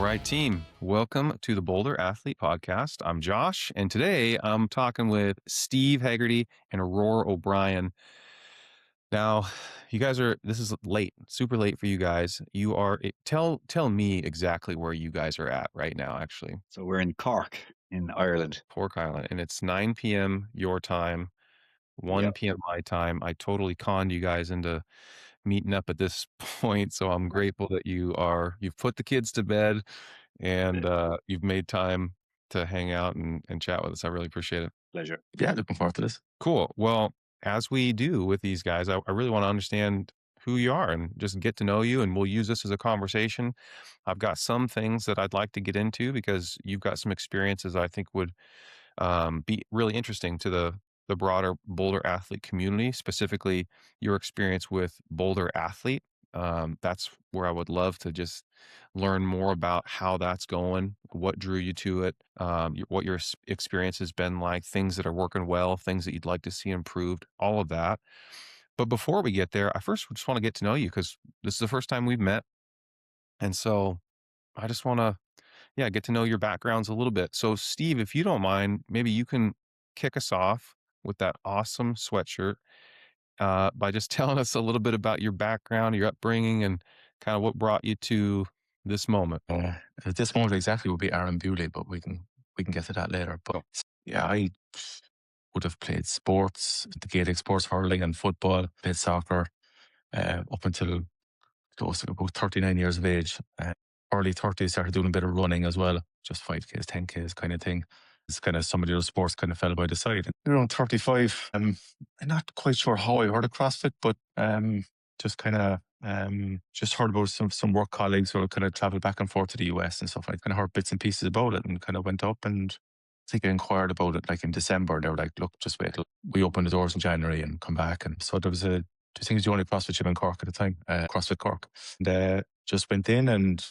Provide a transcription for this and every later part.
right, team. Welcome to the Boulder Athlete Podcast. I'm Josh, and today I'm talking with Steve Hagarty and Aurora O'Brien. Now, you guys this is late, super late for you guys. Tell me exactly where you guys are at right now, actually. So we're in Cork in Ireland. Cork Island, and it's 9 p.m. your time, 1 Yep. p.m. my time. I totally conned you guys into meeting up at this point, so I'm grateful that you've put the kids to bed and you've made time to hang out and chat with us. I really appreciate it. Pleasure. Yeah, looking forward to this. Cool. Well, as we do with these guys, I really want to understand who you are and just get to know you, and we'll use this as a conversation. I've got some things that I'd like to get into because you've got some experiences I think would be really interesting to the broader Boulder athlete community, specifically your experience with Boulder Athlete. That's where I would love to just learn more about how that's going, what drew you to it, what your experience has been like, things that are working well, things that you'd like to see improved, all of that. But before we get there, I first just want to get to know you because this is the first time we've met. And so I just want to get to know your backgrounds a little bit. So, Steve, if you don't mind, maybe you can kick us off with that awesome sweatshirt by just telling us a little bit about your background, your upbringing, and kind of what brought you to this moment. At this moment exactly would be Aaron Bewley, but we can get to that later. But yeah, I would have played sports, the Gaelic sports, hurling and football, played soccer up until close to about 39 years of age. Early 30s, started doing a bit of running as well, just 5Ks, 10Ks kind of thing. It's kind of some of the other sports kind of fell by the side. And around 35, I'm not quite sure how I heard of CrossFit, but just kind of just heard about some work colleagues who kind of traveled back and forth to the US and stuff. I kind of heard bits and pieces about it and kind of went up, and I think I inquired about it like in December. They were like, look, just wait till we open the doors in January and come back. And so there was I think it was the only CrossFit gym in Cork at the time, CrossFit Cork. And just went in, and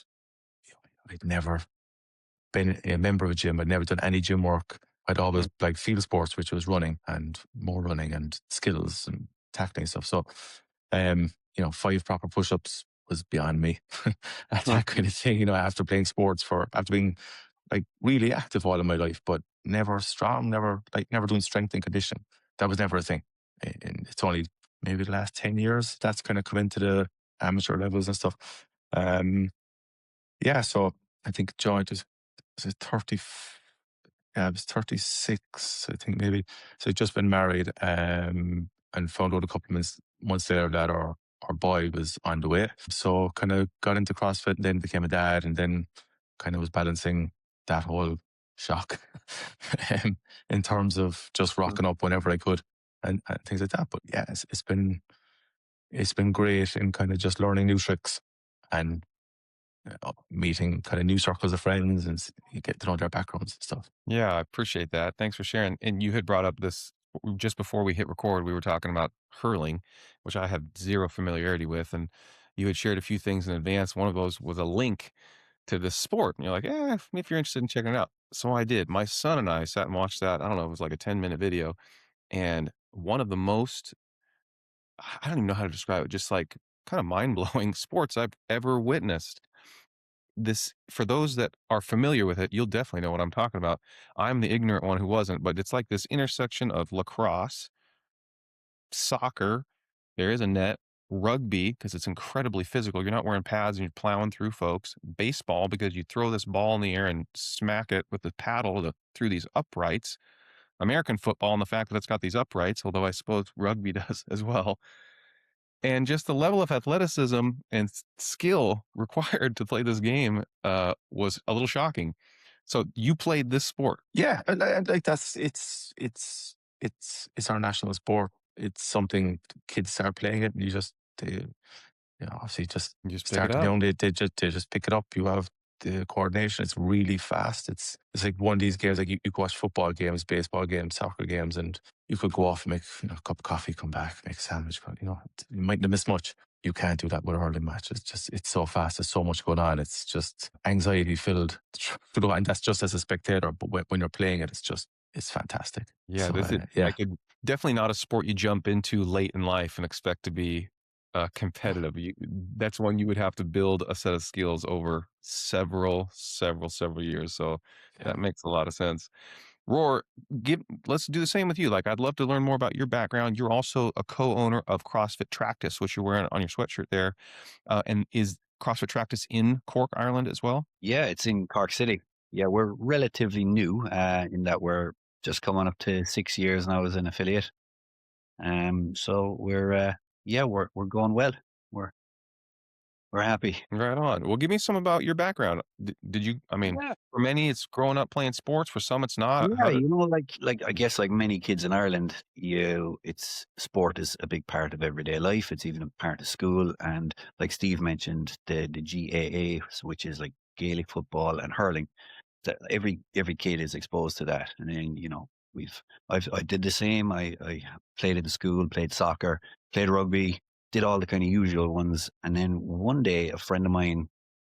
I'd never been a member of a gym. I'd never done any gym work. I'd always like field sports, which was running and more running and skills and tackling stuff. So, 5 proper push-ups was beyond me. That kind of thing, after playing sports after being like really active all of my life, but never strong, never doing strength and conditioning. That was never a thing. And it's only maybe the last 10 years that's kind of come into the amateur levels and stuff. So I think joined was it 30? Yeah, I was 36, I think maybe. So I'd just been married and found out a couple of months later that our boy was on the way. So kind of got into CrossFit and then became a dad, and then kind of was balancing that whole shock in terms of just rocking up whenever I could and things like that. But yeah, it's been great in kind of just learning new tricks and meeting kind of new circles of friends, and you get to know their backgrounds and stuff. Yeah, I appreciate that. Thanks for sharing. And you had brought up this just before we hit record. We were talking about hurling, which I have zero familiarity with, and you had shared a few things in advance. One of those was a link to this sport, and you're like, if you're interested in checking it out. So I did. My son and I sat and watched that. I don't know, it was like a 10-minute video, and one of the most, I don't even know how to describe it, just like kind of mind-blowing sports I've ever witnessed. This, for those that are familiar with it, you'll definitely know what I'm talking about. I'm the ignorant one who wasn't, but it's like this intersection of lacrosse, soccer, there is a net, rugby, because it's incredibly physical. You're not wearing pads and you're plowing through folks. Baseball, because you throw this ball in the air and smack it with the paddle through these uprights. American football, and the fact that it's got these uprights, although I suppose rugby does as well. And just the level of athleticism and skill required to play this game was a little shocking. So you played this sport. Yeah, and like it's our national sport. It's something kids start playing it, and obviously just You just pick start it up. young. They just pick it up. You have the coordination. It's really fast. It's like one of these games. Like you could watch football games, baseball games, soccer games, and you could go off and make a cup of coffee, come back, make a sandwich. You mightn't have missed much. You can't do that with a hurling match. It's so fast. There's so much going on. It's just anxiety filled. And that's just as a spectator. But when you're playing it, it's fantastic. Yeah, So, this is like definitely not a sport you jump into late in life and expect to be competitive. That's one you would have to build a set of skills over several years. So Yeah. that makes a lot of sense. Roar, give let's do the same with you. Like, I'd love to learn more about your background. You're also a co-owner of CrossFit Tractus, which you're wearing on your sweatshirt there. And is CrossFit Tractus in Cork, Ireland as well? Yeah, it's in Cork City. Yeah, we're relatively new in that we're just coming up to 6 years now as an affiliate. So we're going well. We're we're happy. Right on. Well, give me some about your background. Did you, I mean, Yeah. for many, it's growing up playing sports. For some, it's not. Yeah, How did, like I guess like many kids in Ireland, it's sport is a big part of everyday life. It's even a part of school. And like Steve mentioned, the GAA, which is like Gaelic football and hurling, that every kid is exposed to that. And then we've I did the same. I played in school, played soccer, played rugby, did all the kind of usual ones. And then one day, a friend of mine,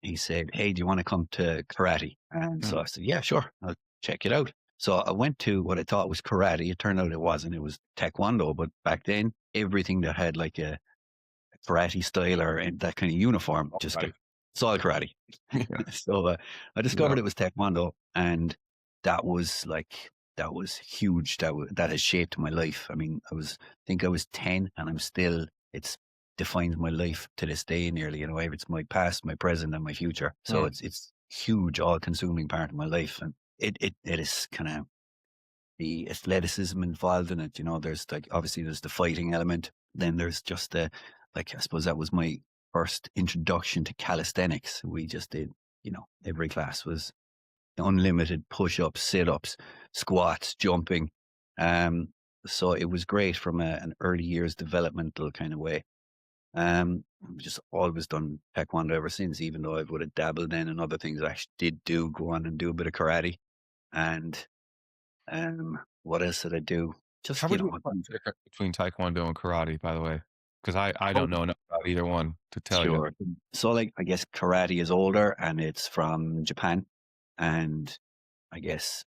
he said, "Hey, do you want to come to karate?" And so mm, I said, "Yeah, sure, I'll check it out." So I went to what I thought was karate. It turned out it wasn't. It was taekwondo. But back then, everything that had like a karate style or that kind of uniform all just got right. it's all karate. Yeah. So I Yeah. discovered it was taekwondo, and that was like that was huge. That has shaped my life. I mean, think I was 10, and I'm still it's defines my life to this day. Nearly, it's my past, my present, and my future. So Mm, it's huge, all consuming part of my life, and it is kind of the athleticism involved in it. There's like obviously there's the fighting element. Then there's just the like I suppose that was my first introduction to calisthenics. We just did, every class was unlimited push-ups, sit-ups, squats, jumping. Um, so it was great from an early years developmental kind of way. I've just always done taekwondo ever since, even though I would have dabbled in other things. I actually did do go on and do a bit of karate and what else did I do? how Just, would you explain the difference between Taekwondo and karate, by the way? Because I oh, don't know enough about either one to tell you. sure. So, like, I guess karate is older and it's from Japan. And I guess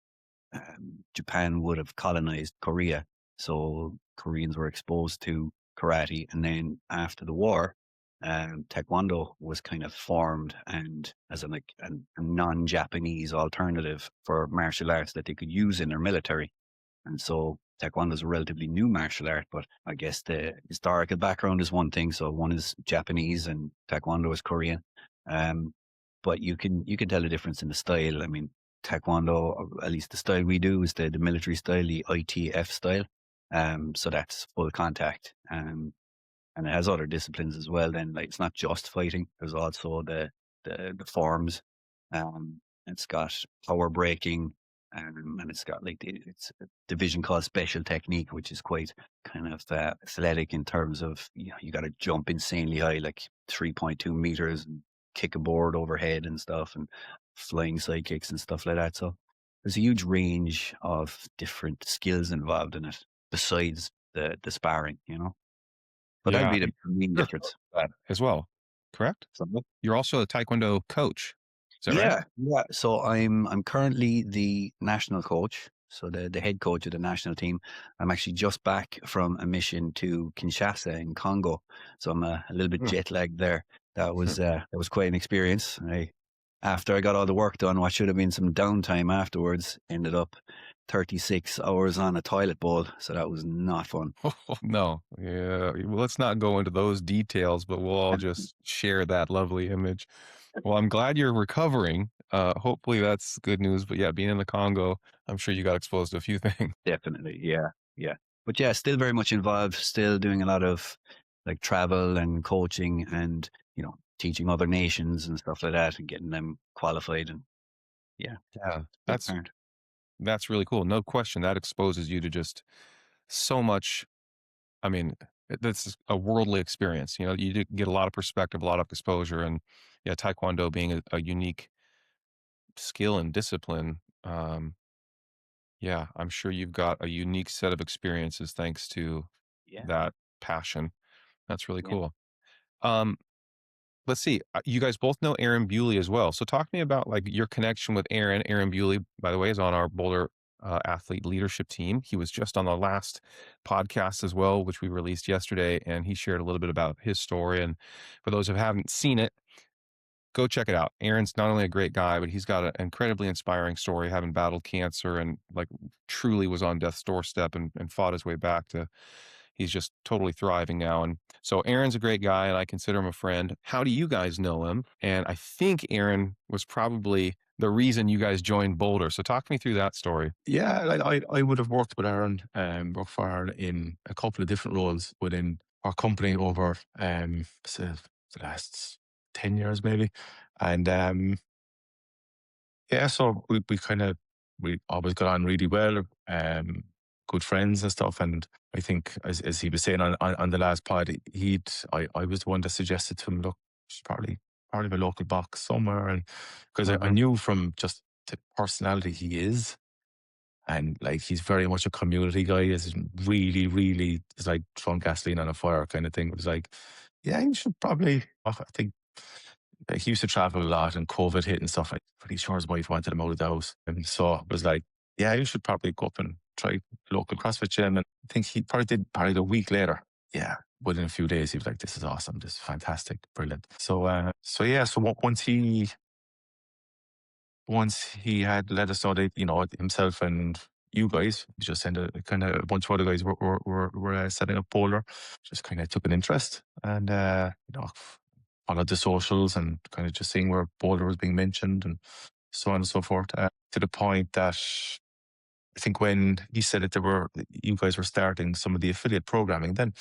Japan would have colonized Korea. So Koreans were exposed to karate. And then after the war, Taekwondo was kind of formed and as a non-Japanese alternative for martial arts that they could use in their military. And so taekwondo is a relatively new martial art, but I guess the historical background is one thing. So one is Japanese and taekwondo is Korean. Um, but you can tell the difference in the style. I mean, taekwondo, or at least the style we do, is the military style, the ITF style. So that's full contact. And it has other disciplines as well. Then, like, it's not just fighting. There's also the forms. It's got power breaking, and it's got like it's a division called special technique, which is quite kind of athletic in terms of you got to jump insanely high, like 3.2 meters, and kick a board overhead and stuff, and flying side kicks and stuff like that. So there's a huge range of different skills involved in it, besides the sparring. But that'd Yeah, be the and main you're a coach difference. for that as well, correct? So, You're also a Taekwondo coach. Is that right? yeah, yeah. So I'm currently the national coach, so the head coach of the national team. I'm actually just back from a mission to Kinshasa in Congo, so I'm a little bit Mm. jet lagged there. That was quite an experience. After I got all the work done, what should have been some downtime afterwards ended up 36 hours on a toilet bowl, so that was not fun. Oh, no. Yeah. Well, let's not go into those details, but we'll all just share that lovely image. Well, I'm glad you're recovering. Hopefully that's good news. But yeah, being in the Congo, I'm sure you got exposed to a few things. Definitely. Yeah. Yeah. But yeah, still very much involved, still doing a lot of like travel and coaching and, teaching other nations and stuff like that and getting them qualified. And yeah, Yeah, big part. that's really cool. No question. That exposes you to just so much. I mean, that's a worldly experience. You do get a lot of perspective, a lot of exposure, and yeah, Taekwondo being a unique skill and discipline. Yeah, I'm sure you've got a unique set of experiences thanks to Yeah. that passion. That's really Yeah. cool. Um, let's see. You guys both know Aaron Bewley as well. So talk to me about like your connection with Aaron. Aaron Bewley, by the way, is on our Boulder athlete leadership team. He was just on the last podcast as well, which we released yesterday, and he shared a little bit about his story. And for those who haven't seen it, go check it out. Aaron's not only a great guy, but he's got an incredibly inspiring story, having battled cancer and like truly was on death's doorstep and fought his way back to. He's just totally thriving now. And so Aaron's a great guy, and I consider him a friend. How do you guys know him? And I think Aaron was probably the reason you guys joined Boulder. So talk me through that story. Yeah, like I would have worked with Aaron, worked for Aaron in a couple of different roles within our company over so the last 10 years maybe. And yeah, so we kind of we always got on really well, good friends and stuff. And I think as he was saying on the last pod, I was the one that suggested to him, look, she's probably a local box somewhere. And because I Hmm. knew from just the personality he is, and like he's very much a community guy. Is really, really is like throwing gasoline on a fire kind of thing. It was like, yeah, you should probably. I think like, he used to travel a lot, and COVID hit and stuff. Like, pretty sure his wife wanted him out of the house, and so it was like, yeah, you should probably go up and try local CrossFit gym. And I think he probably did probably a week later. Yeah, within a few days, he was like, "This is awesome. This is fantastic, brilliant." So yeah. So once he had let us know that, himself and you guys just sent a kind of a bunch of other guys were setting up Polar, just kind of took an interest and, followed the socials and kind of just seeing where Boulder was being mentioned and so on and so forth, to the point that I think when he said that you guys were starting some of the affiliate programming, then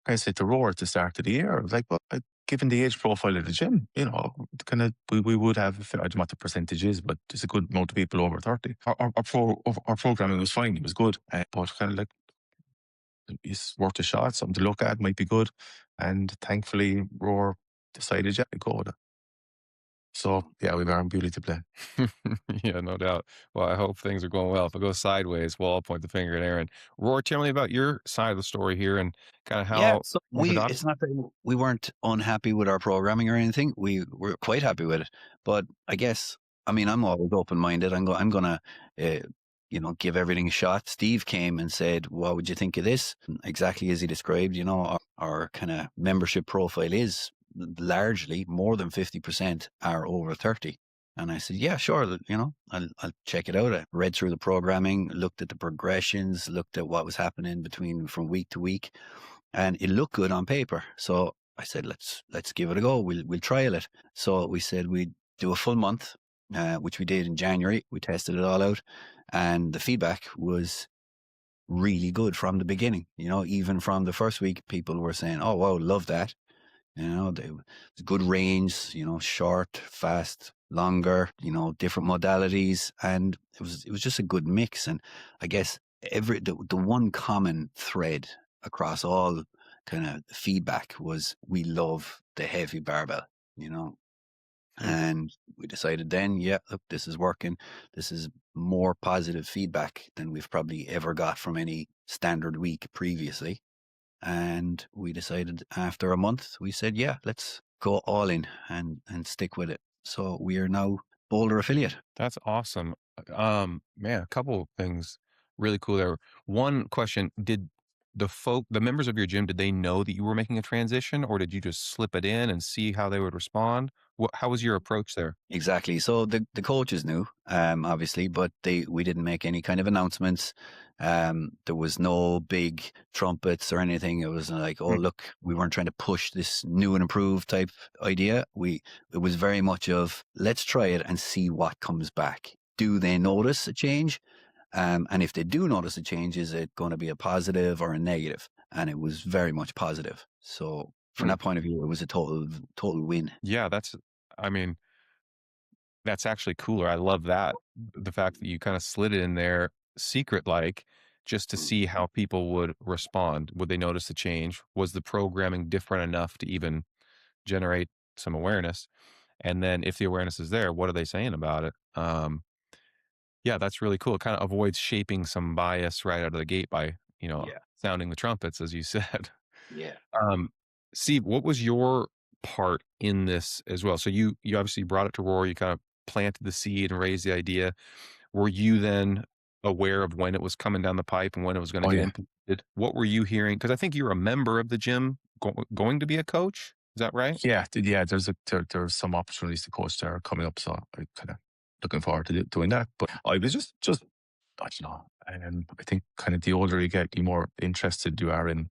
I said to Roar at the start of the year, I was like, well, given the age profile of the gym, kind of we would have, I don't know what the percentage is, but there's a good amount of people over 30. Our programming was fine, it was good, but kind of like it's worth a shot, something to look at, might be good. And thankfully, Roar decided, yeah, to go with it. So yeah, we've our beauty to play. Yeah, no doubt. Well, I hope things are going well. If it goes sideways, well, I'll point the finger at Aaron. Roar, tell me about your side of the story here and kind of Yeah, how so orthodox. it's not that we weren't unhappy with our programming or anything. We were quite happy with it. But I guess, I mean, I'm always open-minded. I'm gonna, uh, give everything a shot. Steve came and said, "What would you think of this?" Exactly as he described. Our kind of membership profile is largely more than 50% are over 30. And I said, "Yeah, sure. I'll check it out." I read through the programming, looked at the progressions, looked at what was happening from week to week, and it looked good on paper. So I said, let's give it a go. We'll trial it. So we said we'd do a full month, which we did in January. We tested it all out, and the feedback was really good from the beginning. Even from the first week, people were saying, "Oh wow, love that." Good range. Short, fast, longer. Different modalities, and it was just a good mix. And I guess the one common thread across all kind of feedback was we love the heavy barbell. You know, Mm. and we decided then, yeah, look, this is working. This is more positive feedback than we've probably ever got from any standard week previously. And we decided after a month, we said, yeah, let's go all in and stick with it. So we are now Boulder affiliate. That's awesome. Man, a couple of things really cool there. One question, did the members of your gym, did they know that you were making a transition or did you just slip it in and see how they would respond? How was your approach there? Exactly. So the coaches knew, obviously, but we didn't make any kind of announcements. There was no big trumpets or anything. It was like, oh Mm, look, we weren't trying to push this new and improved type idea. It was very much of let's try it and see what comes back. Do they notice a change? And if they do notice a change, is it going to be a positive or a negative? And it was very much positive. So from mm. that point of view, it was a total win. Yeah, I mean, that's actually cooler. I love that. The fact that you kind of slid it in there secret like just to see how people would respond. Would they notice the change? Was the programming different enough to even generate some awareness? And then if the awareness is there, what are they saying about it? Yeah, that's really cool. It kind of avoids shaping some bias right out of the gate by, Yeah. sounding the trumpets, as you said. Yeah. Um, Steve, what was your part in this as well? So you obviously brought it to Roar, you kind of planted the seed and raised the idea. Were you then aware of when it was coming down the pipe and when it was gonna Oh get yeah, implemented. What were you hearing? Because I think you're a member of the gym going to be a coach. Is that right? yeah, yeah. There's some opportunities to coach there coming up, so I kind of looking forward to doing that. But I was just I don't know. I think kind of the older you get, the more interested you are in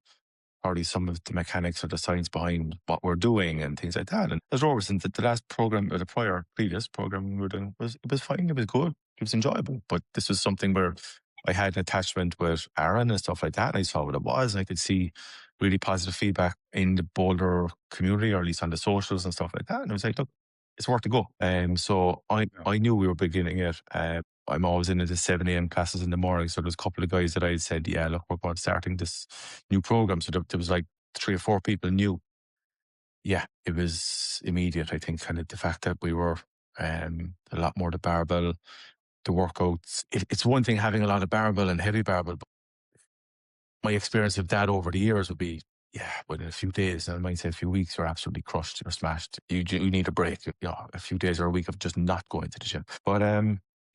probably some of the mechanics or the science behind what we're doing and things like that. And as Robert said, the last program or the previous program we were doing was fine. It was good. It was enjoyable. But this was something where I had an attachment with Aaron and stuff like that. And I saw what it was. And I could see really positive feedback in the Boulder community, or at least on the socials and stuff like that. And I was like, look, it's worth to go. So Yeah. I knew we were beginning it. I'm always in the 7 a.m. classes in the morning. So there's a couple of guys that I said, yeah, look, we're going starting this new program. So there was like 3 or 4 people new. Yeah, it was immediate. I think kind of the fact that we were a lot more the barbell, the workouts. It's one thing having a lot of barbell and heavy barbell, but my experience of that over the years would be, yeah, within a few days, and I might say a few weeks, you're absolutely crushed, you're smashed. You need a break, a few days or a week of just not going to the gym. But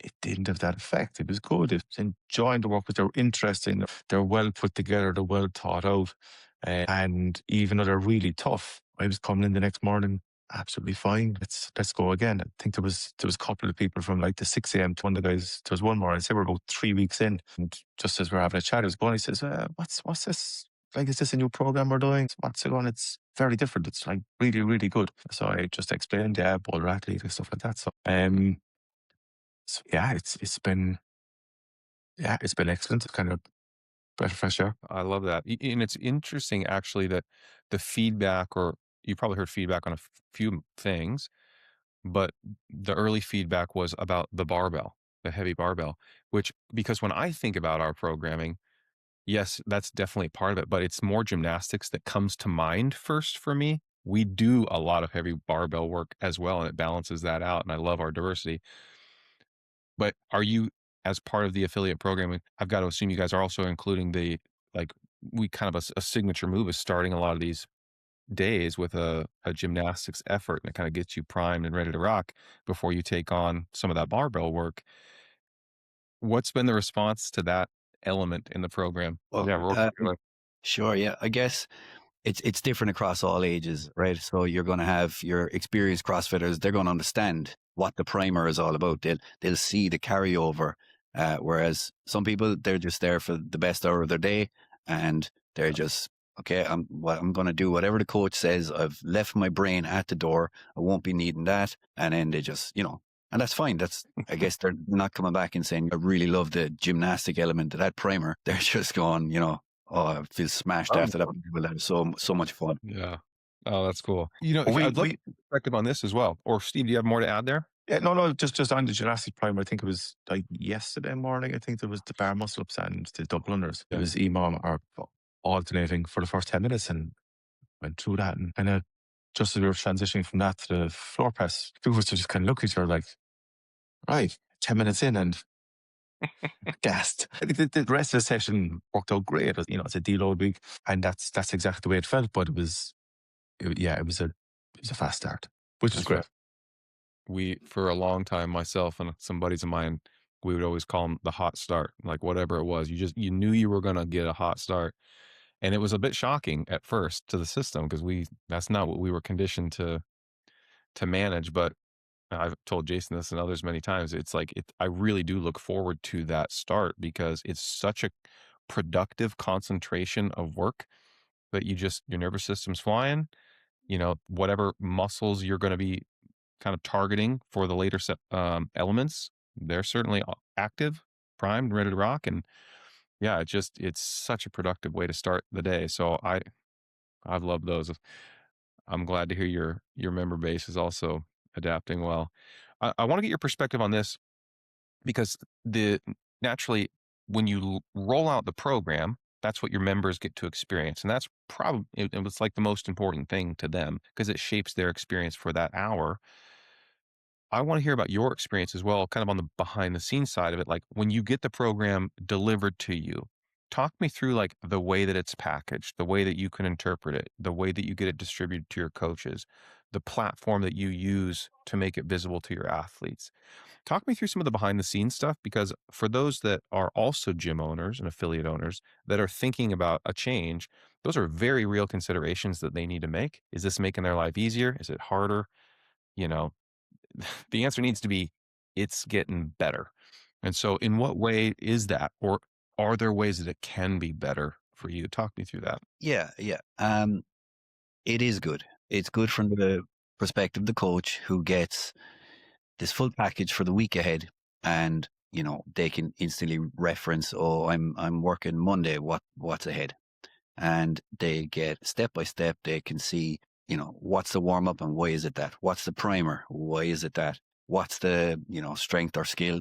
it didn't have that effect. It was good. It was enjoying the work, but they're interesting. They're well put together. They're well thought out. And even though they're really tough, I was coming in the next morning absolutely fine. Let's go again. I think there was a couple of people from like the 6 a.m. to one of the guys. There was one more. I say we're about 3 weeks in, and just as we're having a chat, he was going. He says, "What's this? Like, is this a new program we're doing? What's it on? It's very different. It's like really, really good." So I just explained, yeah, boulder athlete and stuff like that. So yeah, it's been excellent. It's kind of breath of fresh air. I love that. And it's interesting actually that the feedback, or you probably heard feedback on a few things, but the early feedback was about the barbell, the heavy barbell, which, because when I think about our programming, yes, that's definitely part of it, but it's more gymnastics that comes to mind first for me. We do a lot of heavy barbell work as well, and it balances that out. And I love our diversity. But are you, as part of the affiliate programming, I've got to assume you guys are also including the, like, we kind of a signature move is starting a lot of these days with a gymnastics effort, and it kind of gets you primed and ready to rock before you take on some of that barbell work. What's been the response to that element in the program? Well, Yeah, Rourke, go ahead. sure, yeah. I guess it's different across all ages, right? So you're going to have your experienced CrossFitters. They're going to understand what the primer is all about. They'll see the carryover. Whereas some people, they're just there for the best hour of their day, and they're just, okay, I'm going to do whatever the coach says. I've left my brain at the door. I won't be needing that. And then they just, and that's fine. I guess they're not coming back and saying, I really love the gymnastic element of that primer. They're just going, oh, I feel smashed Oh, after that. Well, that was so much fun. yeah. Oh, that's cool. Well, I'd love we your perspective on this as well. Or Steve, do you have more to add there? Yeah, no, just on the gymnastic primer. I think it was like yesterday morning. I think there was the bar muscle ups and the double unders. It Yeah. was EMOM or alternating for the first 10 minutes, and went through that. And kind of just as we were transitioning from that to the floor press, people was just kind of look at each other like, right, 10 minutes in, and gassed. I think the rest of the session worked out great. It's a deload week, and that's exactly the way it felt. But yeah, it was a fast start, which is That's great. right. For a long time, myself and some buddies of mine, we would always call them the hot start, like whatever it was. You knew you were going to get a hot start. And it was a bit shocking at first to the system because that's not what we were conditioned to manage. But I've told Jason this and others many times. It's like I really do look forward to that start because it's such a productive concentration of work that your nervous system's flying. Whatever muscles you're going to be kind of targeting for the later elements, they're certainly active, primed, ready to rock. And yeah, it's such a productive way to start the day. So I've loved those. I'm glad to hear your member base is also adapting well. I want to get your perspective on this because naturally when you roll out the program, that's what your members get to experience, and that's probably it was like the most important thing to them because it shapes their experience for that hour. I want to hear about your experience as well, kind of on the behind the scenes side of it. Like when you get the program delivered to you, talk me through like the way that it's packaged, the way that you can interpret it, the way that you get it distributed to your coaches, the platform that you use to make it visible to your athletes. Talk me through some of the behind the scenes stuff because for those that are also gym owners and affiliate owners that are thinking about a change, those are very real considerations that they need to make. Is this making their life easier? Is it harder? You know, the answer needs to be it's getting better. And so, in what way is that? Or are there ways that it can be better for you? Talk me through that. Yeah, yeah. It is good. It's good from the perspective of the coach who gets this full package for the week ahead, and they can instantly reference, oh, I'm working Monday. What's ahead? And they get step by step. They can see, what's the warm up and why is it that? What's the primer? Why is it that? What's the strength or skill?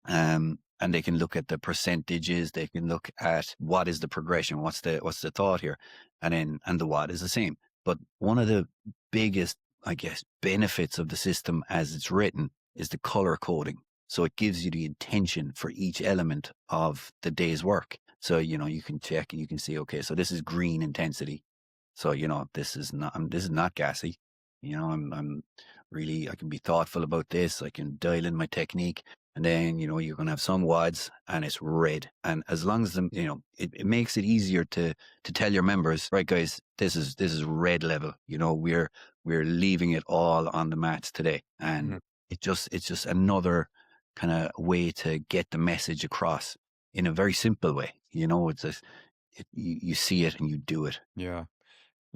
And they can look at the percentages. They can look at what is the progression, what's the thought here, and the what is the same. But one of the biggest, I guess, benefits of the system as it's written is the color coding. So it gives you the intention for each element of the day's work. So you can check and you can see, okay, so this is green intensity. So this is not gassy. I'm really, I can be thoughtful about this. I can dial in my technique. And then, you're going to have some WODs and it's red. And as long as it makes it easier to tell your members, right, guys, this is red level. We're leaving it all on the mats today. And Mhm. it's just another kind of way to get the message across in a very simple way. You see it and you do it. Yeah.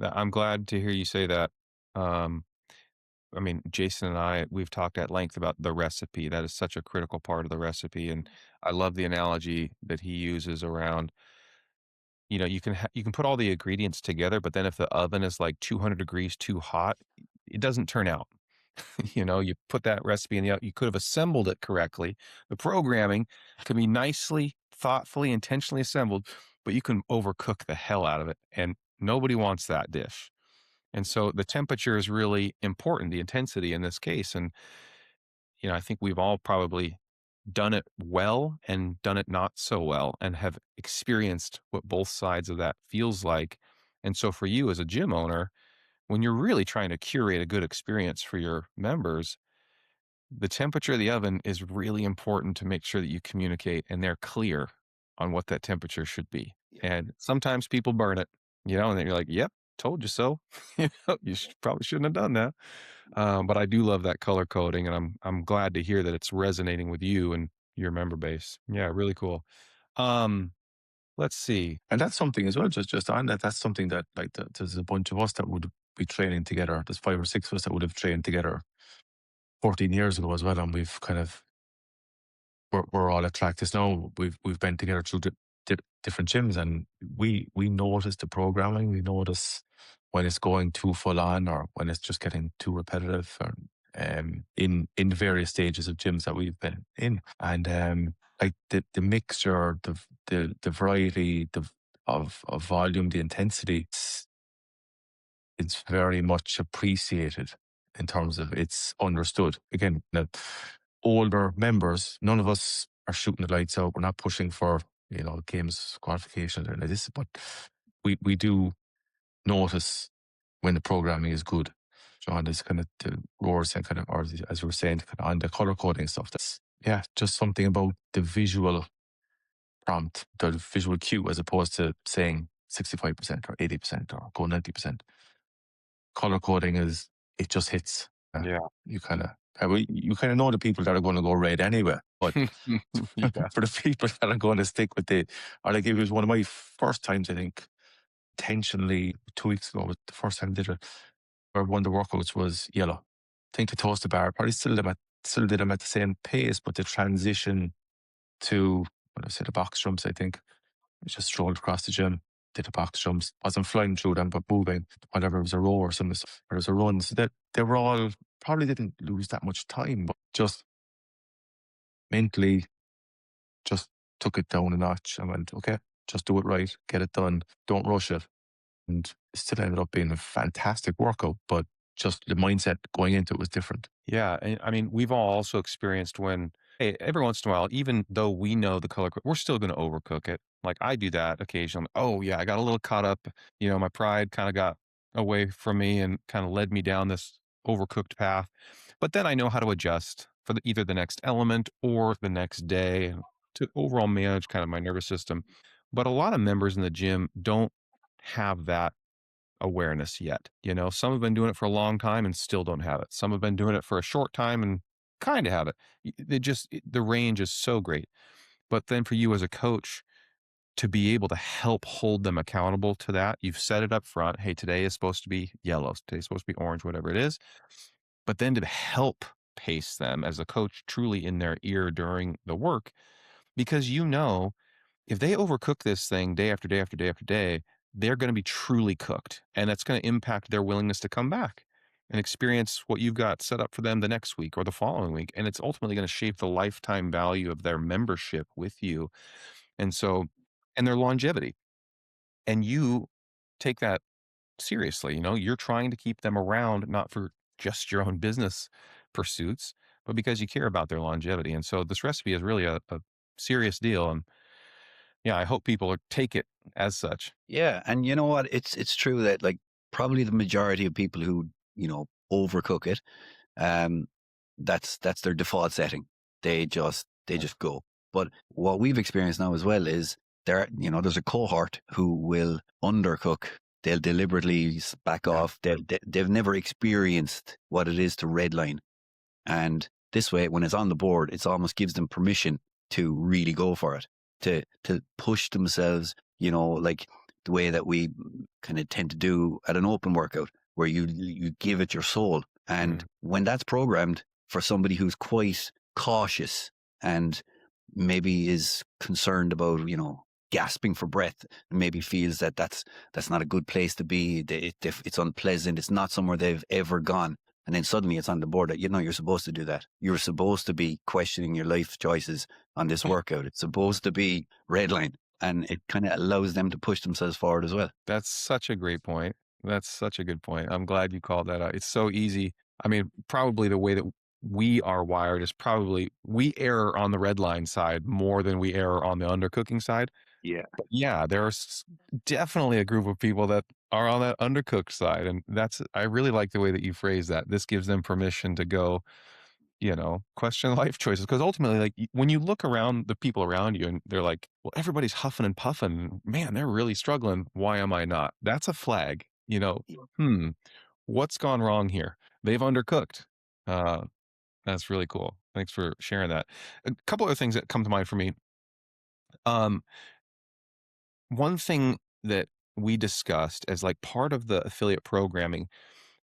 I'm glad to hear you say that. Um, I mean, Jason and I, we've talked at length about the recipe. That is such a critical part of the recipe. And I love the analogy that he uses around, you can put all the ingredients together, but then if the oven is like 200 degrees too hot, it doesn't turn out. You put that recipe in the oven, you could have assembled it correctly. The programming can be nicely, thoughtfully, intentionally assembled, but you can overcook the hell out of it. And nobody wants that dish. And so the temperature is really important, the intensity in this case. And, I think we've all probably done it well and done it not so well and have experienced what both sides of that feels like. And so for you as a gym owner, when you're really trying to curate a good experience for your members, the temperature of the oven is really important to make sure that you communicate and they're clear on what that temperature should be. Yeah. And sometimes people burn it, and then you're like, yep, told you so. Probably shouldn't have done that. But I do love that color coding, and I'm glad to hear that it's resonating with you and your member base. Yeah, really cool. Um, let's see. And that's something as well, just on that, that's something that like there's a bunch of us that would be training together. There's 5 or 6 of us that would have trained together 14 years ago as well. And we've kind of, we're all at practice now. We've been together through different gyms, and we notice the programming. We notice when it's going too full on or when it's just getting too repetitive, or in various stages of gyms that we've been in. And like the mixture, the variety, of volume, the intensity, it's very much appreciated in terms of it's understood. Again, older members, none of us are shooting the lights out. We're not pushing for, games qualification or like this, but we do notice when the programming is good. John is kind of the roars and kind of, or as you were saying, kind of on the color coding stuff. That's, yeah, just something about the visual prompt, the visual cue, as opposed to saying 65% or 80% or go 90%. Color coding is, it just hits. Yeah. You kind of, you kind of know the people that are going to go red anyway, but Yeah. for the people that are going to stick with it, or like it was one of my first times, I think, intentionally 2 weeks ago was the first time I did it, where one of the workouts was yellow. I think the toaster bar, probably still did them at the same pace, but the transition to, what I say, the box jumps, I think, I just strolled across the gym, did the box jumps, wasn't flying through them, but moving, whatever, it was a row or something, or it was a run. So that they were all, probably didn't lose that much time, but just mentally just took it down a notch and went, okay, just do it right, get it done, don't rush it. And it still ended up being a fantastic workout, but just the mindset going into it was different. Yeah. And I mean, we've all also experienced when Hey, every once in a while, even though we know the color, we're still going to overcook it. Like I do that occasionally. Oh yeah, I got a little caught up. My pride kind of got away from me and kind of led me down this overcooked path. But then I know how to adjust for either the next element or the next day and to overall manage kind of my nervous system. But a lot of members in the gym don't have that awareness yet. Some have been doing it for a long time and still don't have it. Some have been doing it for a short time and kind of have it. The range is so great. But then for you as a coach to be able to help hold them accountable to that, you've set it up front. Hey, today is supposed to be yellow. Today's supposed to be orange, whatever it is. But then to help pace them as a coach truly in their ear during the work, because if they overcook this thing day after day after day after day, they're going to be truly cooked. And that's going to impact their willingness to come back and experience what you've got set up for them the next week or the following week. And it's ultimately going to shape the lifetime value of their membership with you. And so, and their longevity. And you take that seriously. You're trying to keep them around, not for just your own business pursuits, but because you care about their longevity. And so this recipe is really a serious deal. And yeah, I hope people take it as such. Yeah, and you know what? It's true that like probably the majority of people who overcook it, um, that's their default setting. They just go. But what we've experienced now as well is there's a cohort who will undercook. They'll deliberately back Yeah. off. They've never experienced what it is to redline. And this way, when it's on the board, it almost gives them permission to really go for it, to push themselves, like the way that we kind of tend to do at an open workout, where you give it your soul. And Mm. when that's programmed for somebody who's quite cautious and maybe is concerned about, gasping for breath, and maybe feels that that's not a good place to be. It's unpleasant. It's not somewhere they've ever gone. And then suddenly it's on the board that, you're supposed to do that. You're supposed to be questioning your life choices on this workout. It's supposed to be red line. And it kind of allows them to push themselves forward as well. That's such a great point. That's such a good point. I'm glad you called that out. It's so easy. I mean, probably the way that we are wired is probably we err on the red line side more than we err on the undercooking side. Yeah. But yeah, there's definitely a group of people that are on that undercooked side. And I really like the way that you phrase that. This gives them permission to go, question life choices. Because ultimately, like when you look around the people around you and they're like, well, everybody's huffing and puffing. Man, they're really struggling. Why am I not? That's a flag, hmm, what's gone wrong here? They've undercooked. Uh, that's really cool. Thanks for sharing that. A couple other things that come to mind for me. Um, One thing that we discussed as like part of the affiliate programming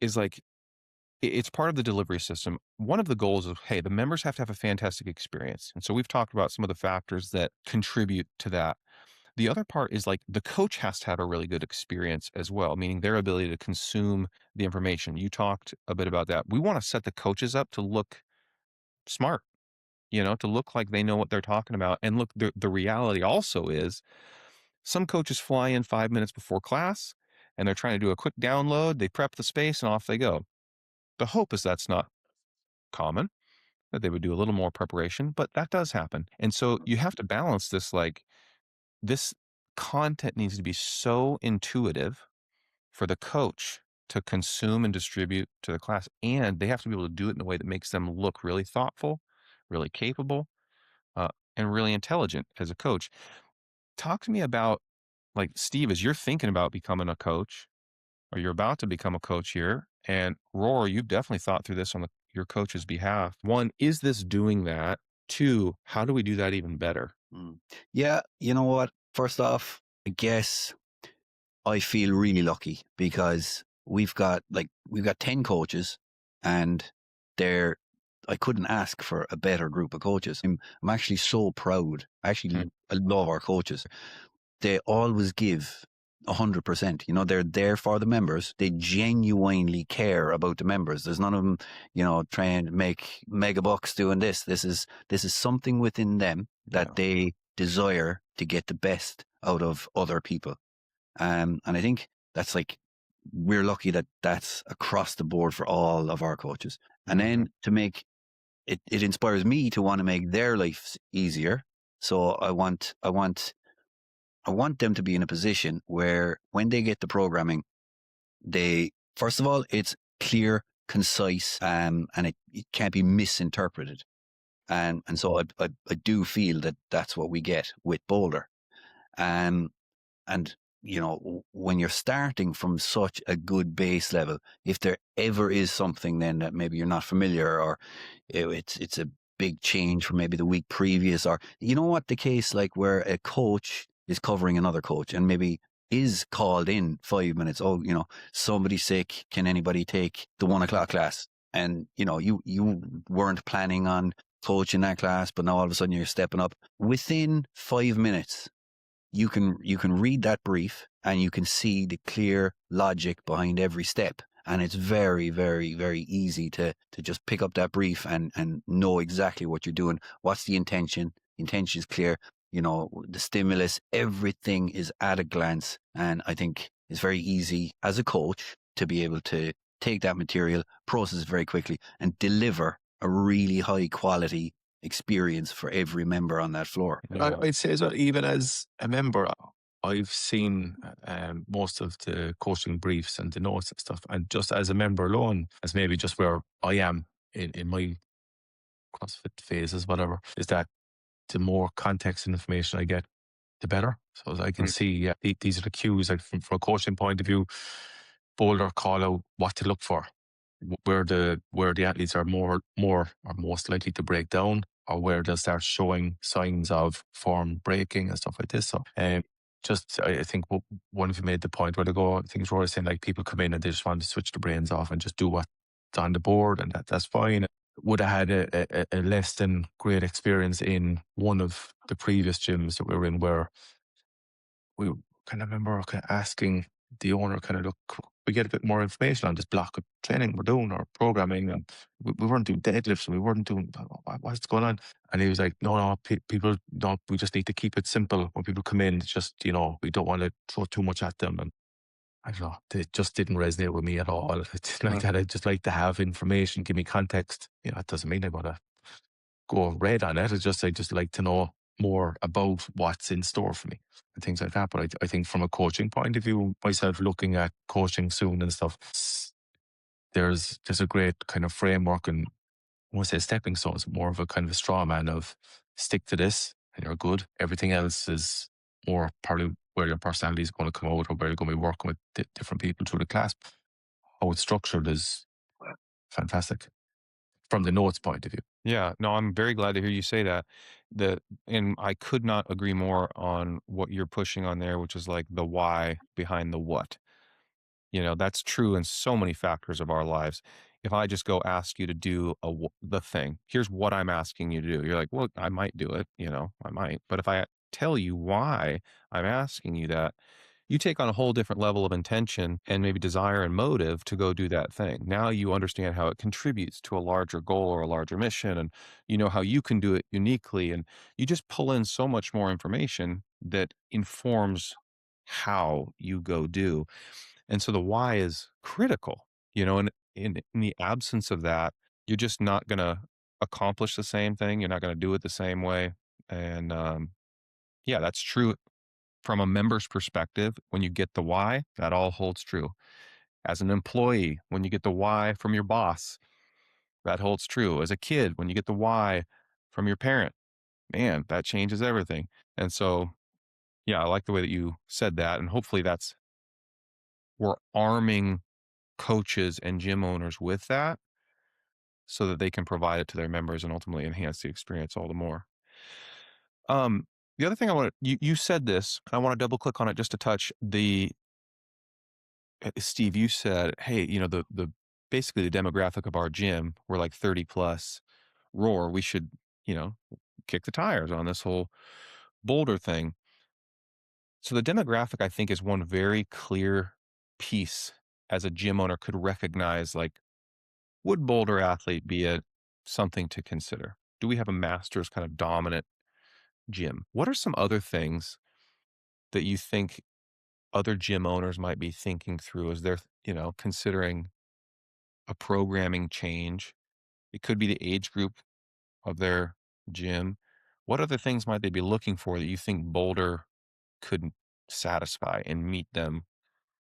is like it's part of the delivery system. One of the goals is, hey, the members have to have a fantastic experience. And so we've talked about some of the factors that contribute to that. The other part is like the coach has to have a really good experience as well, meaning their ability to consume the information. You talked a bit about that. We want to set the coaches up to look smart, to look like they know what they're talking about. And look, the reality also is some coaches fly in 5 minutes before class and they're trying to do a quick download. They prep the space and off they go. The hope is that's not common, that they would do a little more preparation, but that does happen. And so you have to balance this like this content needs to be so intuitive for the coach to consume and distribute to the class. And they have to be able to do it in a way that makes them look really thoughtful, really capable, uh, and really intelligent as a coach. Talk to me about like Steve, as you're thinking about becoming a coach, or you're about to become a coach here. And Roar, you've definitely thought through this on your coach's behalf. One, is this doing that? Two, how do we do that even better? Mm. Yeah, you know what? First off, I guess I feel really lucky because we've got 10 coaches, and they're I couldn't ask for a better group of coaches. I'm actually so proud. Mm, I love our coaches. They always give 100%. They're there for the members. They genuinely care about the members. There's none of them, trying to make mega bucks doing this. This is something within them yeah. that they desire to get the best out of other people. And I think that's like we're lucky that that's across the board for all of our coaches. And Mhm. then to make it inspires me to want to make their lives easier. So I want them to be in a position where when they get the programming, they, first of all, it's clear, concise, and it can't be misinterpreted. And so I do feel that that's what we get with Boulder. Um, and when you're starting from such a good base level, if there ever is something then that maybe you're not familiar, or it's a big change from maybe the week previous, or the case like where a coach is covering another coach and maybe is called in 5 minutes. Oh, somebody's sick. Can anybody take the 1 o'clock class? And you weren't planning on coaching that class, but now all of a sudden you're stepping up within 5 minutes. You can read that brief and you can see the clear logic behind every step. And it's very, very, very easy to just pick up that brief and know exactly what you're doing. What's the intention? Intention is clear. The stimulus, everything is at a glance. And I think it's very easy as a coach to be able to take that material, process it very quickly, and deliver a really high quality experience for every member on that floor. I'd say as well, even as a member, I've seen most of the coaching briefs and the notes and stuff. And just as a member alone, as maybe just where I am in my CrossFit phases, whatever, is that the more context and information I get, the better. So as I can see, yeah, these are the cues. Like from a coaching point of view, Boulder call out what to look for, where the athletes are more or most likely to break down, or where they'll start showing signs of form breaking and stuff like this. So, just I think one of you made the point where they go. I think it's Rory saying like people come in and they just want to switch the brains off and just do what's on the board, and that's fine. Would have had a less than great experience in one of the previous gyms that we were in, where we kind of remember kind of asking the owner, kind of, look, we get a bit more information on this block of training we're doing or programming, and we weren't doing deadlifts and we weren't doing what's going on. And he was like, no, people don't. We just need to keep it simple when people come in. It's just we don't want to throw too much at them. And I don't know, it just didn't resonate with me at all. It's like that. I just like to have information, give me context. It doesn't mean I want to go red on it. I just like to know more about what's in store for me and things like that. But I think from a coaching point of view, myself looking at coaching soon and stuff, there's a great kind of framework, and I won't say stepping stones, more of a kind of a straw man of stick to this and you're good. Everything else is more probably where your personality is going to come out, or where you're going to be working with different people through the class. How it's structured is fantastic from the notes point of view. Yeah, no, I'm very glad to hear you say that. And I could not agree more on what you're pushing on there, which is like the why behind the what. That's true in so many factors of our lives. If I just go ask you to do the thing, here's what I'm asking you to do. You're like, well, I might do it, I might. But if I tell you why I'm asking you that, you take on a whole different level of intention and maybe desire and motive to go do that thing. Now you understand how it contributes to a larger goal or a larger mission, and you know how you can do it uniquely. And you just pull in so much more information that informs how you go do. And so the why is critical, and in the absence of that, you're just not going to accomplish the same thing. You're not going to do it the same way. And yeah, that's true from a member's perspective. When you get the why, that all holds true. As an employee, when you get the why from your boss, that holds true. As a kid, when you get the why from your parent, man, that changes everything. And so, yeah, I like the way that you said that. And hopefully we're arming coaches and gym owners with that so that they can provide it to their members and ultimately enhance the experience all the more. The other thing you said this, I want to double click on it just to touch Steve, you said, hey, the basically the demographic of our gym, we're like 30 plus. Roar, we should, you know, kick the tires on this whole Boulder thing. So the demographic, I think, is one very clear piece as a gym owner could recognize, like, would Boulder athlete be something to consider? Do we have a master's kind of dominant gym? What are some other things that you think other gym owners might be thinking through as they're, considering a programming change? It could be the age group of their gym, what other things might they be looking for that you think Boulder couldn't satisfy and meet them,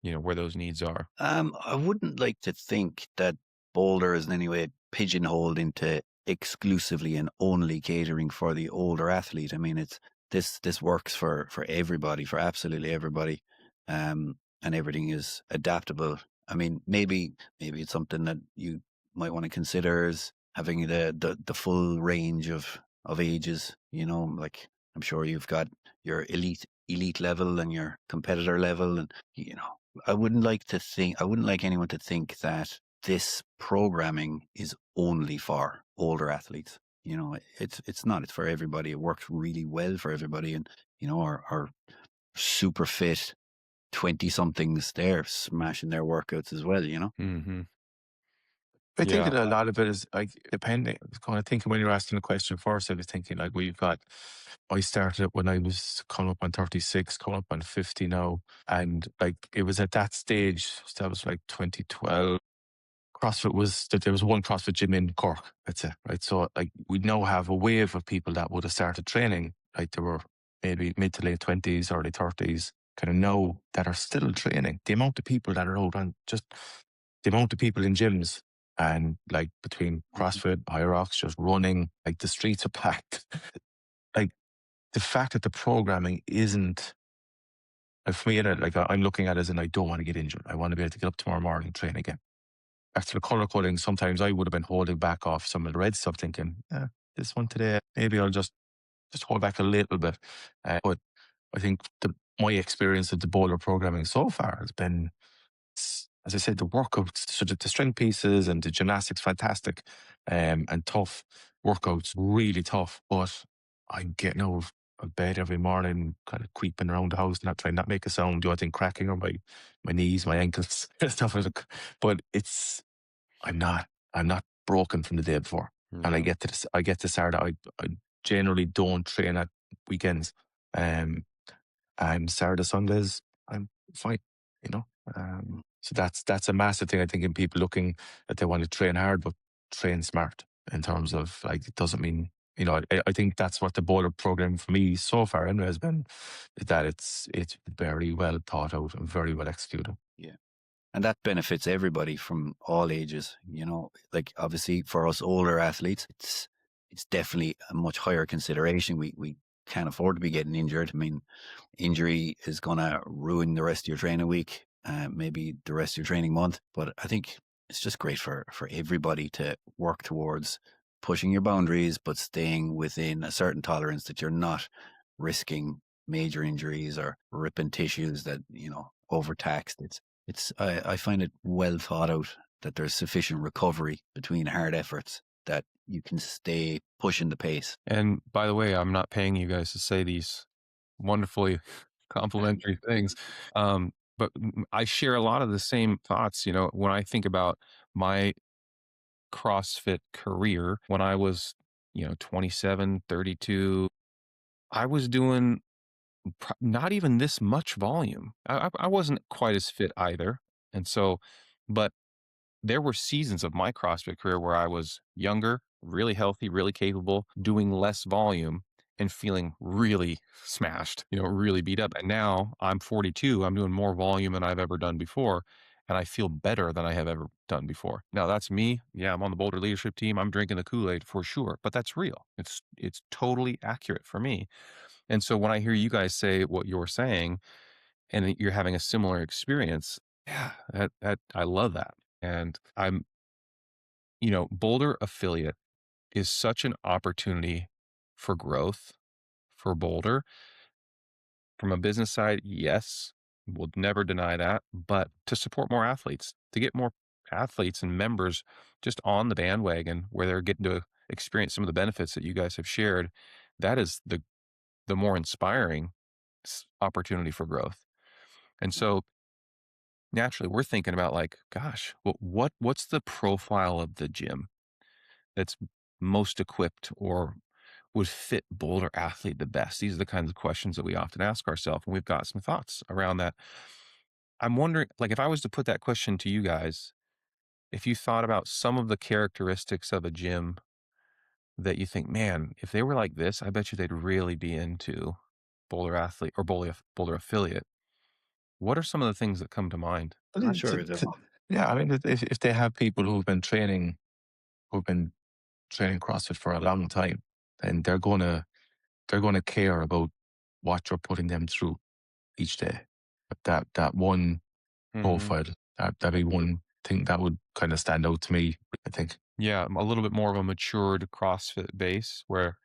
where those needs are? I wouldn't like to think that Boulder is in any way pigeonholed into exclusively and only catering for the older athlete. I mean, it's this works for everybody, for absolutely everybody, and everything is adaptable. I mean, maybe it's something that you might want to consider is having the full range of ages. Like I'm sure you've got your elite level and your competitor level, and I wouldn't like anyone to think that this programming is only for older athletes. It's not. It's for everybody. It works really well for everybody. And, our super fit 20 somethings, they're smashing their workouts as well. Mhm. I think Yeah. that a lot of it is like depending. I was kind of thinking when you were asking the question first, I was thinking like we've got. I started when I was coming up on 36, coming up on 50 now, and like it was at that stage. So that was like 2012. CrossFit was that there was one CrossFit gym in Cork. That's it, right? So like we now have a wave of people that would have started training. Like they were maybe mid to late 20s, early 30s, kind of now that are still training. The amount of people that are out on just the amount of people in gyms and like between Mhm. CrossFit, High Rocks, just running, like the streets are packed. Like the fact that the programming isn't like for me, like I'm looking at it as in I don't want to get injured. I want to be able to get up tomorrow morning and train again. After the color coding, sometimes I would have been holding back off some of the red stuff, thinking, this one today, maybe I'll just hold back a little bit. But I think my experience of the bowler programming so far has been, as I said, the workouts, so the strength pieces and the gymnastics, fantastic, and tough workouts, really tough. But I'm getting out of bed every morning, kind of creeping around the house, not trying not make a sound, do I think cracking or my knees, my ankles, stuff like that. But I'm not. I'm not broken from the day before. And I Yeah. get to this, I get to Saturday. I generally don't train at weekends. Um, and Saturday, Sundays, I'm fine. You know. So that's a massive thing I think in people looking that they want to train hard but train smart in terms of like it doesn't mean I think that's what the bowler program for me so far anyway has been is that it's very well thought out and very well executed. Yeah. And that benefits everybody from all ages. Like obviously for us older athletes, it's definitely a much higher consideration. We can't afford to be getting injured. I mean, injury is going to ruin the rest of your training week, maybe the rest of your training month. But I think it's just great for everybody to work towards pushing your boundaries, but staying within a certain tolerance that you're not risking major injuries or ripping tissues that, overtaxed. I find it well thought out that there's sufficient recovery between hard efforts that you can stay pushing the pace. And by the way, I'm not paying you guys to say these wonderfully complimentary things. But I share a lot of the same thoughts. When I think about my CrossFit career, when I was, 27, 32, I was doing not even this much volume. I wasn't quite as fit either. And so, but there were seasons of my CrossFit career where I was younger, really healthy, really capable, doing less volume and feeling really smashed, really beat up. And now I'm 42, I'm doing more volume than I've ever done before. And I feel better than I have ever done before. Now that's me. Yeah, I'm on the Boulder leadership team. I'm drinking the Kool-Aid for sure, but that's real. It's totally accurate for me. And so when I hear you guys say what you're saying and that you're having a similar experience, yeah, that I love that. And Boulder affiliate is such an opportunity for growth for Boulder. From a business side, yes, we'll never deny that, but to support more athletes, to get more athletes and members just on the bandwagon where they're getting to experience some of the benefits that you guys have shared, that is the more inspiring opportunity for growth. And so naturally, we're thinking about like, gosh, what's the profile of the gym that's most equipped or would fit Boulder athlete the best? These are the kinds of questions that we often ask ourselves, and we've got some thoughts around that. I'm wondering, like, if I was to put that question to you guys, if you thought about some of the characteristics of a gym that you think, man, if they were like this, I bet you they'd really be into Boulder athlete or Boulder affiliate. What are some of the things that come to mind? I I'm mean, sure there's yeah, I mean, if they have people who've been training CrossFit for a long time, then they're gonna care about what you're putting them through each day. But that one Mhm. profile, that'd be one thing that would kind of stand out to me, I think. Yeah, a little bit more of a matured CrossFit base where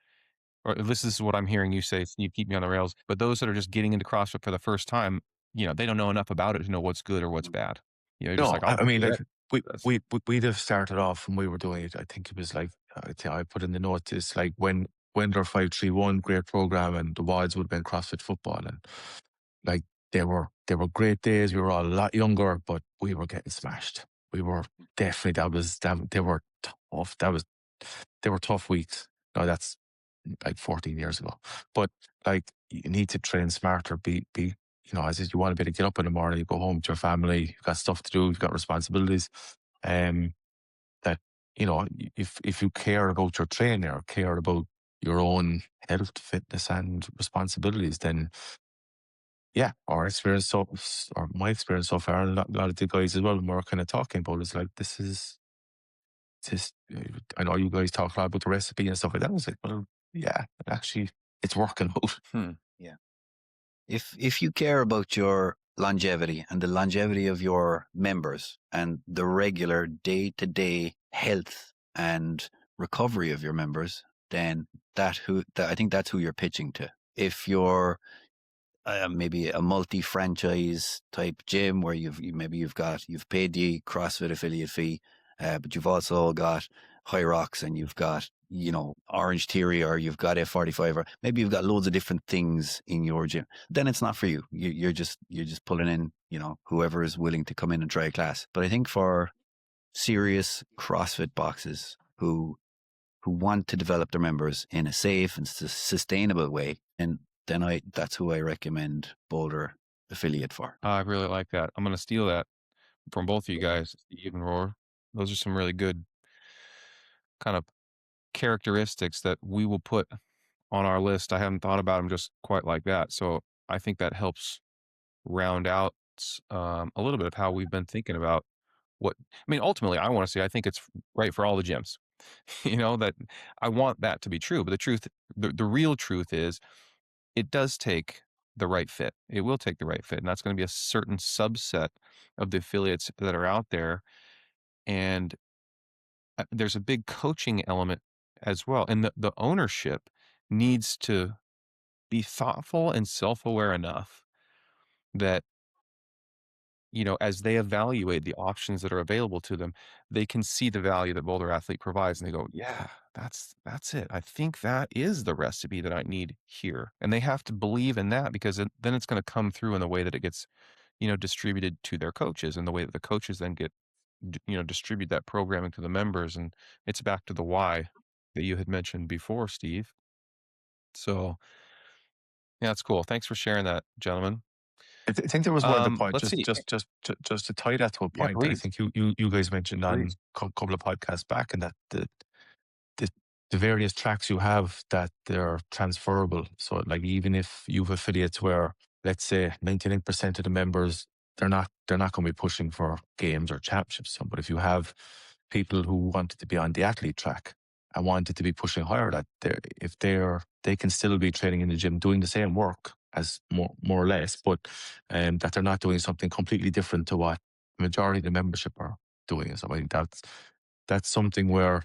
or this is what I'm hearing you say, you keep me on the rails, but those that are just getting into CrossFit for the first time, they don't know enough about it to know what's good or what's bad. You're just No, like, "I'll I just mean, do like that." we That's we'd have started off when we were doing it. I think it was like I put in the notes. It's like when they're 5-3-1, great program, and the WODs would have been CrossFit football, and like they were great days. We were all a lot younger, but we were getting smashed. We were definitely they were tough. They were tough weeks. No, that's like 14 years ago. But like you need to train smarter. Be as is you want to be able to get up in the morning, you go home to your family, you've got stuff to do, you've got responsibilities. Um, that if you care about your training or care about your own health, fitness, and responsibilities, then yeah, or my experience so far, and a lot of the guys as well, and we're kind of talking about is like this is just. I know you guys talk a lot about the recipe and stuff like that. I was like, well, yeah, actually, it's working out. hmm. yeah. If you care about your longevity and the longevity of your members and the regular day-to-day health and recovery of your members, then I think that's who you're pitching to. If you're maybe a multi-franchise type gym where you've paid the CrossFit affiliate fee, but you've also got High Rocks and you've got Orange Theory, or you've got F45, or maybe you've got loads of different things in your gym. Then it's not for you. You're just pulling in whoever is willing to come in and try a class. But I think for serious CrossFit boxes who want to develop their members in a safe and sustainable way, and then that's who I recommend Boulder affiliate for. I really like that. I'm going to steal that from both of you guys, Steve and Roar. Those are some really good kind of characteristics that we will put on our list. I haven't thought about them just quite like that. So I think that helps round out a little bit of how we've been thinking about I mean, ultimately, I want to say I think it's right for all the gyms. That I want that to be true. But the real truth is it does take the right fit. It will take the right fit. And that's going to be a certain subset of the affiliates that are out there. And there's a big coaching element as well. And the ownership needs to be thoughtful and self aware enough that as they evaluate the options that are available to them, they can see the value that Boulder Athlete provides, and they go, "Yeah, that's it. I think that is the recipe that I need here." And they have to believe in that because then it's going to come through in the way that it gets, distributed to their coaches, and the way that the coaches then distribute that programming to the members, and it's back to the why that you had mentioned before, Steve. So yeah, it's cool. Thanks for sharing that, gentlemen. I think there was one other point, Let's see. just to tie that to a Yeah, point that I please, think you guys mentioned on please. a couple of podcasts back, and that the the various tracks you have that they're transferable. So like even if you've affiliates where let's say 99% of the members they're not going to be pushing for games or championships. So, but if you have people who wanted to be on the athlete track and wanted to be pushing higher, that they can still be training in the gym doing the same work as more or less, but that they're not doing something completely different to what the majority of the membership are doing. So I think that's something where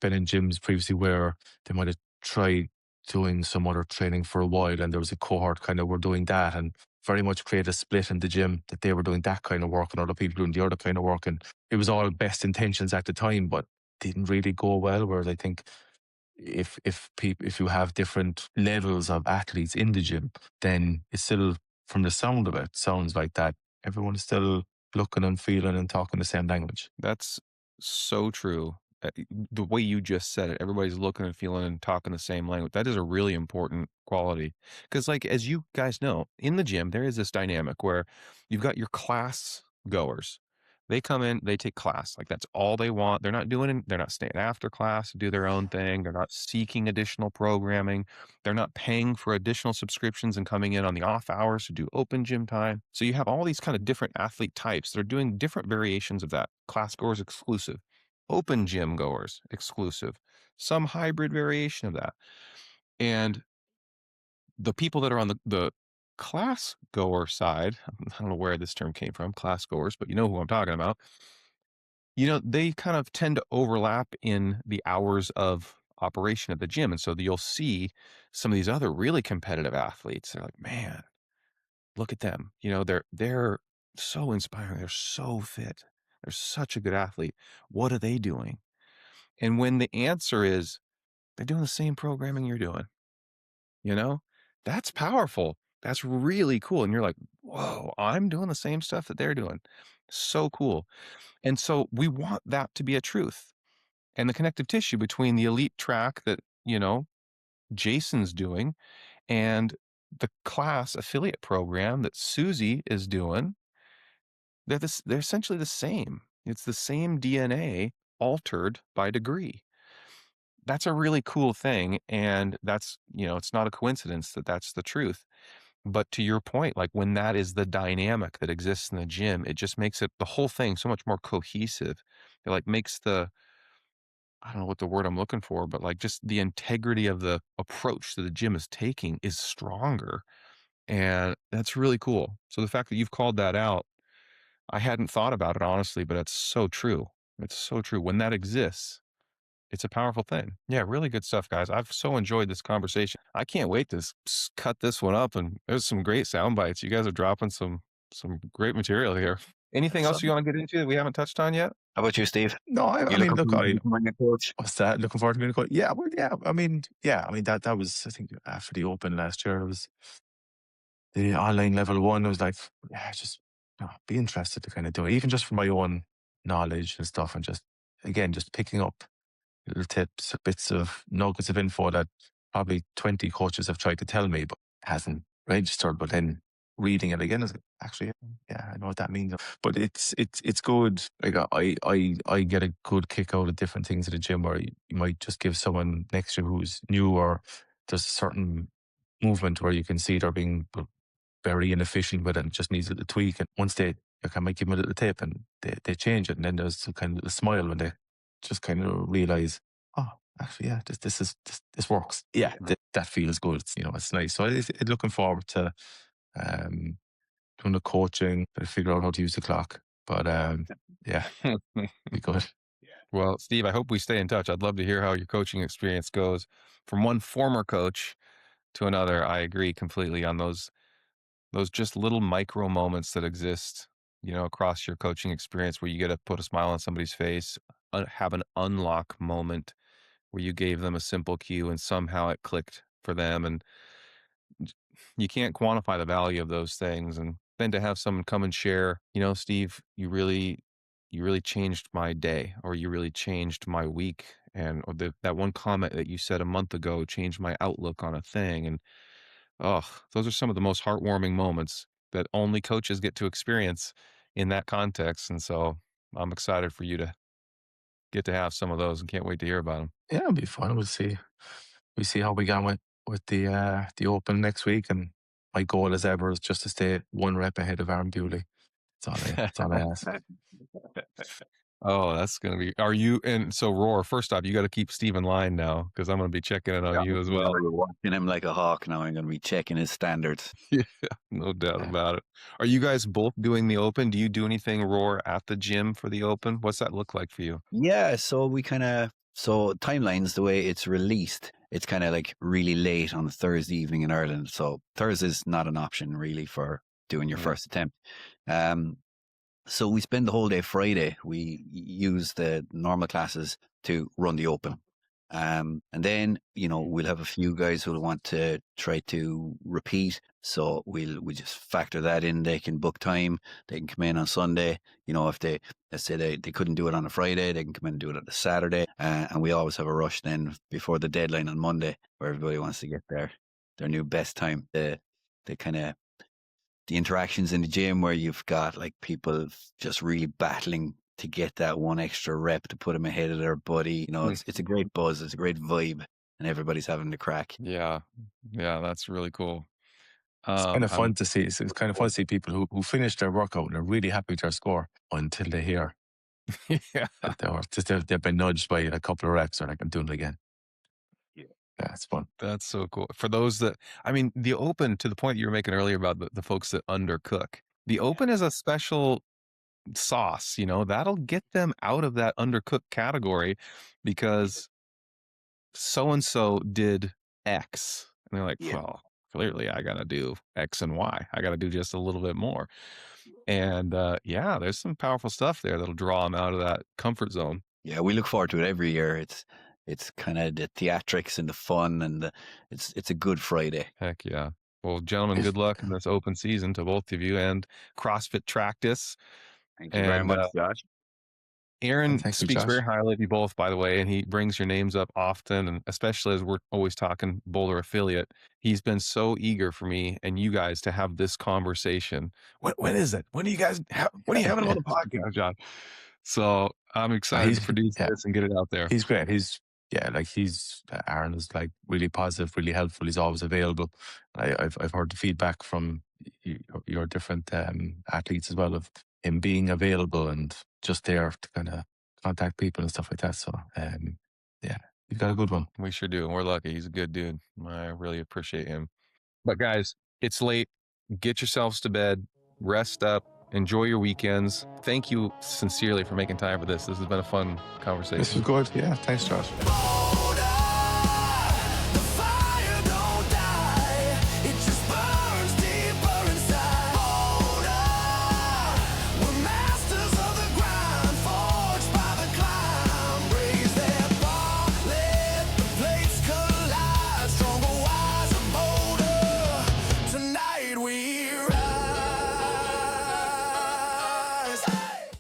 been in gyms previously where they might have tried doing some other training for a while, and there was a cohort kind of were doing that, and very much create a split in the gym that they were doing that kind of work and other people doing the other kind of work, and it was all best intentions at the time, but didn't really go well. Whereas I think if you have different levels of athletes in the gym, then it's still, from the sound of it, sounds like that everyone is still looking and feeling and talking the same language. That's so true. The way you just said it, everybody's looking and feeling and talking the same language. That is a really important quality. Because, like, as you guys know, in the gym, there is this dynamic where you've got your class goers. They come in, they take class. Like that's all they want. They're not staying after class to do their own thing. They're not seeking additional programming. They're not paying for additional subscriptions and coming in on the off hours to do open gym time. So you have all these kind of different athlete types. They're doing different variations of that. Class goers exclusive, open gym goers exclusive, some hybrid variation of that. And the people that are on the class goer side, I don't know where this term came from, class goers, but you know who I'm talking about. They kind of tend to overlap in the hours of operation at the gym. And so you'll see some of these other really competitive athletes. They're like, man, look at them. They're so inspiring. They're so fit. They're such a good athlete. What are they doing? And when the answer is they're doing the same programming you're doing, you know, that's powerful. That's really cool. And you're like, whoa, I'm doing the same stuff that they're doing. So cool. And so we want that to be a truth. And the connective tissue between the elite track that, Jason's doing and the class affiliate program that Susie is doing, they're essentially the same. It's the same DNA altered by degree. That's a really cool thing. And it's not a coincidence that that's the truth. But to your point, like when that is the dynamic that exists in the gym, it just makes the whole thing so much more cohesive. It like makes I don't know what the word I'm looking for, but like just the integrity of the approach that the gym is taking is stronger. And that's really cool. So the fact that you've called that out, I hadn't thought about it honestly, but it's so true. It's so true. When that exists, it's a powerful thing. Yeah, really good stuff, guys. I've so enjoyed this conversation. I can't wait to cut this one up. And there's some great sound bites. You guys are dropping some great material here. Anything So, else you want to get into that we haven't touched on yet? how about you, Steve? No, I You mean, looking look, forward to becoming a coach? what's that? Looking forward to being a coach. Yeah, well, I mean, that was, I think, after the Open last year, it was the online level one. I was like, yeah, just be interested to kind of do it, even just for my own knowledge and stuff, and just again, just picking up little tips, bits of nuggets of info that probably 20 coaches have tried to tell me, but hasn't registered. But then reading it again is like, actually, yeah, I know what that means. But it's good. Like I get a good kick out of different things at the gym where you might just give someone next to you who's new, or there's a certain movement where you can see they're being very inefficient with it and just needs a little tweak. And once I might give them a little tip and they change it. And then there's a kind of a smile when they just kind of realize, oh, actually, yeah, this works. Yeah, that feels good. It's nice. So it's looking forward to doing the coaching, to figure out how to use the clock. But yeah, be good. Well, Steve, I hope we stay in touch. I'd love to hear how your coaching experience goes from one former coach to another. I agree completely on those just little micro moments that exist, across your coaching experience where you get to put a smile on somebody's face, have an unlock moment where you gave them a simple cue and somehow it clicked for them. And you can't quantify the value of those things. And then to have someone come and share, Steve, you really changed my day, or you really changed my week. And or that one comment that you said a month ago changed my outlook on a thing. And oh, those are some of the most heartwarming moments that only coaches get to experience in that context. And so I'm excited for you to get to have some of those and can't wait to hear about them. Yeah, it'll be fun. We'll see. We see how we go with the Open next week. And my goal as ever is just to stay one rep ahead of Aaron Bewley. That's all I ask. Oh, that's going to be, and so Roar, first off, you got to keep Steve in line now because I'm going to be checking in on Yeah, you as well. you're watching him like a hawk now. I'm going to be checking his standards. Yeah, no doubt about it. Are you guys both doing the Open? Do you do anything Roar at the gym for the Open? What's that look like for you? Yeah, so timelines, the way it's released, it's kind of like really late on a Thursday evening in Ireland. So Thursday's not an option really for doing your first attempt. So we spend the whole day Friday. We use the normal classes to run the Open. And then, we'll have a few guys who'll want to try to repeat. So we just factor that in. They can book time. They can come in on Sunday. If let's say they couldn't do it on a Friday, they can come in and do it on a Saturday. And we always have a rush then before the deadline on Monday where everybody wants to get their new best time. The kind of the interactions in the gym where you've got like people just really battling to get that one extra rep to put them ahead of their buddy. You know, Mm. it's a great buzz, it's a great vibe, and everybody's having the crack. Yeah. Yeah, that's really cool. It's kind of I'm fun to see. It's kind of fun to see people who finish their workout and are really happy with their score until they hear yeah, that they've been nudged by a couple of reps or like, I'm doing it again. Yeah. Yeah, it's fun. that's so cool. For those that I mean, the open to the point you were making earlier about the folks that undercook. The open is a special sauce, you know, that'll get them out of that undercooked category because so and so did X. And they're like, Yeah. well, clearly I got to do X and Y. I got to do just a little bit more. And yeah, there's some powerful stuff there that'll draw them out of that comfort zone. Yeah, we look forward to it every year. It's kind of the theatrics and the fun, and it's a good Friday. Heck yeah. Well, gentlemen, It's, good luck in this open season to both of you and CrossFit Practice. Thank you very And much, Josh. Aaron thank you, speaks very Josh. highly of you both, by the way, and he brings your names up often, and especially as we're always talking Boulder affiliate. He's been so eager for me and you guys to have this conversation. When is it? When do you guys when are you having him on the podcast, John? So I'm excited to He's produce yeah, this and get it out there. he's great. Aaron is like really positive, really helpful. He's always available. I've heard the feedback from your different athletes as well of him being available and just there to kind of contact people and stuff like that. So yeah, you've got a good one. We sure do. And we're lucky. He's a good dude. I really appreciate him. But guys, it's late. Get yourselves to bed, rest up, enjoy your weekends. Thank you sincerely for making time for this. This has been a fun This was conversation. good. Yeah, thanks, Josh.